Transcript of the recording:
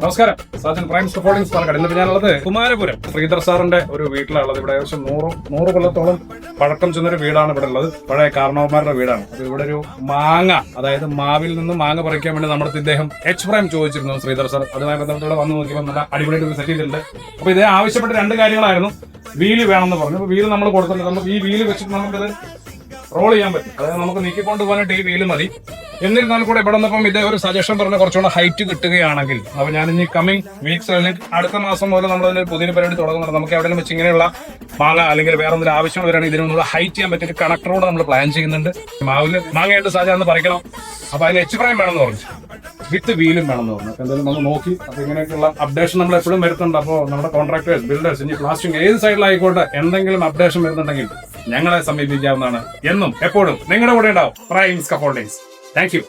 നമസ്കാരം, സാജൻ പ്രൈം സ്കോഫോൾഡിംഗ്സ് പാലക്കാട്. ഇന്നിട്ട് ഞാനുള്ളത് കുമാരപുരം ശ്രീധർ സാറിന്റെ ഒരു വീട്ടിലുള്ളത്. ഇവിടെ ഏകദേശം 100 കൊല്ലത്തോളം പഴക്കം ചെന്നൊരു വീടാണ് ഇവിടെ ഉള്ളത്. പഴയ കാരണവന്മാരുടെ വീടാണ്. അപ്പൊ ഇവിടെ ഒരു മാങ്ങ, അതായത് മാവിൽ നിന്ന് മാങ്ങ പറിക്കാൻ വേണ്ടി നമ്മുടെ ഇദ്ദേഹം എച്ച് പ്രൈം ചോദിച്ചിരുന്നു ശ്രീധർ സാർ. അതുമായി ബന്ധപ്പെട്ട് ഇവിടെ വന്ന് നോക്കിയപ്പോൾ നല്ല അടിപൊളിയായിട്ട് സെറ്റ് ചെയ്തിട്ടുണ്ട്. അപ്പൊ ഇതേ ആവശ്യപ്പെട്ട 2 കാര്യങ്ങളായിരുന്നു. വീല് വേണമെന്ന് പറഞ്ഞു. അപ്പൊ വീല് നമ്മൾ കൊടുത്തിട്ടുണ്ട്. നമുക്ക് ഈ വീല് വെച്ചിട്ട് നമുക്കത് റോൾ ചെയ്യാൻ പറ്റും. അതായത് നമുക്ക് നീക്കിക്കൊണ്ട് പോകാനായിട്ട് ഈ വീല് മതി. എന്നിരുന്നാൽ കൂടെ ഇവിടെ നിന്നപ്പം ഇതേ ഒരു സജഷൻ പറഞ്ഞ കുറച്ചുകൂടെ ഹൈറ്റ് കിട്ടുകയാണെങ്കിൽ, അപ്പൊ ഞാൻ ഇനി കമ്മിങ് വീക്സ് അല്ലെങ്കിൽ അടുത്ത മാസം മുതൽ നമ്മളതിന് പുതിയ പരിപാടി തുടങ്ങുന്നുണ്ട്. നമുക്ക് എവിടെയും വെച്ച് ഇങ്ങനെയുള്ള മാങ്ങ അല്ലെങ്കിൽ വേറെ എന്തെങ്കിലും ആവശ്യങ്ങൾ വരികയാണെങ്കിൽ ഇതിനൊന്നുള്ള ഹൈറ്റ് ചെയ്യാൻ പറ്റിയ കണക്ടറോട് നമ്മൾ പ്ലാൻ ചെയ്യുന്നുണ്ട്. മാവില് മാങ്ങയായിട്ട് സാധ്യത പറിക്കണം. അപ്പൊ അതിന് എച്ച് പ്രൈം വേണമെന്ന് പറഞ്ഞു, വിത്ത് വീലും വേണമെന്ന് പറഞ്ഞു. എന്തായാലും നമ്മൾ നോക്കി. അപ്പൊ ഇങ്ങനെയൊക്കെയുള്ള അപ്ഡേഷൻ നമ്മൾ എപ്പോഴും വരുന്നുണ്ട്. അപ്പോൾ നമ്മുടെ കോൺട്രാക്ടേഴ്സ്, ബിൽഡേഴ്സ്, ഇനി പ്ലാസ്റ്റിക് ഏത് സൈഡിലായിക്കോട്ടെ എന്തെങ്കിലും അപ്ഡേഷൻ വരുന്നുണ്ടെങ്കിൽ ഞങ്ങളെ സമീപിക്കാവുന്നതാണ്. എന്നും എപ്പോഴും നിങ്ങളുടെ കൂടെ ഉണ്ടാവും പ്രൈം സ്കഫോൾഡിംഗ്സ്. Thank you.